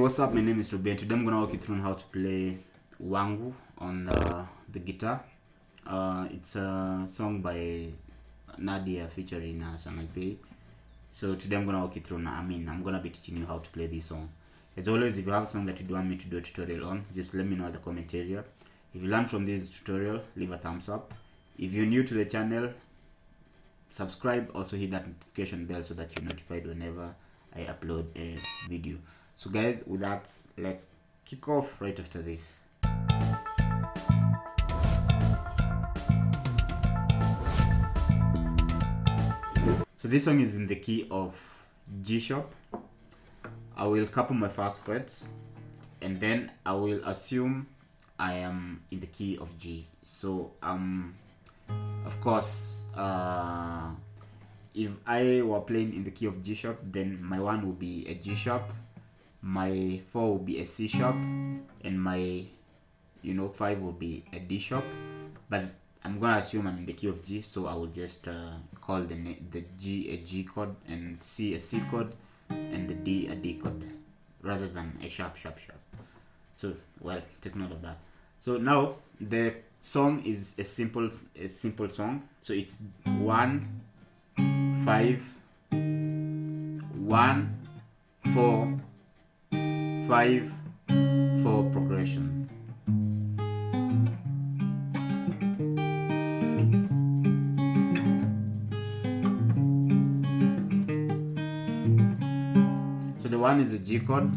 What's up? My name is Ruben. Today I'm gonna walk you through how to play Wangu on the guitar. It's a song by Nadia featuring Sanaipei. So today I'm gonna walk you through. I'm gonna be teaching you how to play this song. As always, if you have a song that you want me to do a tutorial on, just let me know in the comment area. If you learn from this tutorial, leave a thumbs up. If you're new to the channel, subscribe. Also hit that notification bell so that you're notified whenever I upload a video. So guys, with that, let's kick off right after this. So this song is in the key of G sharp. I will couple my first frets and then I will assume I am in the key of G. So of course, if I were playing in the key of G sharp, then my 1 will be a G sharp, my 4 will be a C sharp, and my 5 will be a D sharp. But I'm gonna assume I'm in the key of G, so I will just call the G a G chord, and C a C chord, and the D a D chord, rather than a sharp. So well, take note of that. So now the song is a simple song. So it's 1 5 1 4 5 4 progression. So the 1 is a G chord,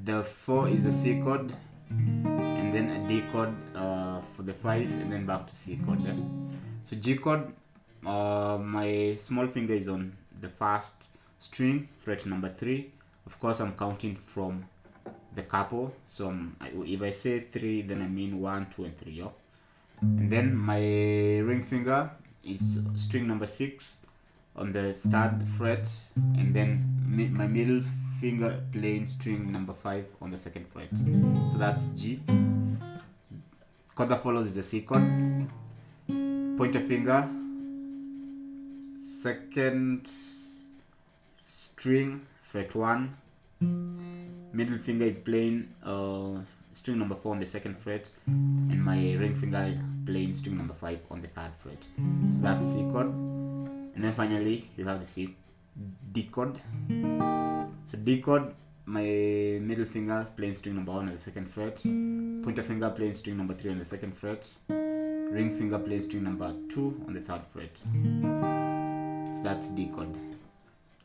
the 4 is a C chord, and then a D chord for the 5, and then back to C chord. So G chord, my small finger is on the first string, fret number 3. Of course, I'm counting from the couple. So if I say 3, then I mean 1, 2, and 3. And then my ring finger is string number 6 on the 3rd fret, and then my middle finger playing string number 5 on the 2nd fret. So that's G. Chord that follows is the C chord. Pointer finger, 2nd string, fret 1. Middle finger is playing string number 4 on the 2nd fret, and my ring finger playing string number 5 on the 3rd fret. So that's C chord. And then finally you have the D chord. So D chord, my middle finger playing string number 1 on the 2nd fret, pointer finger playing string number 3 on the 2nd fret, ring finger playing string number 2 on the 3rd fret. So that's D chord.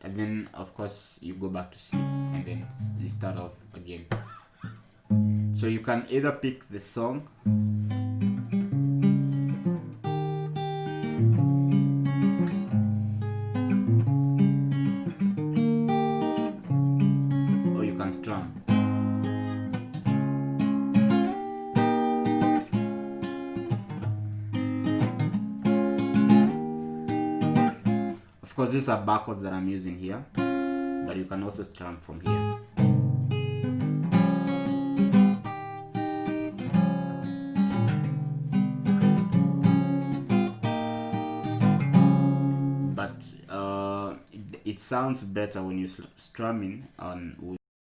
And then of course you go back to C, and then you start off again. So you can either pick the song or you can strum. Of course, these are backwards that I'm using here, but you can also strum from here. But it sounds better when you're strumming on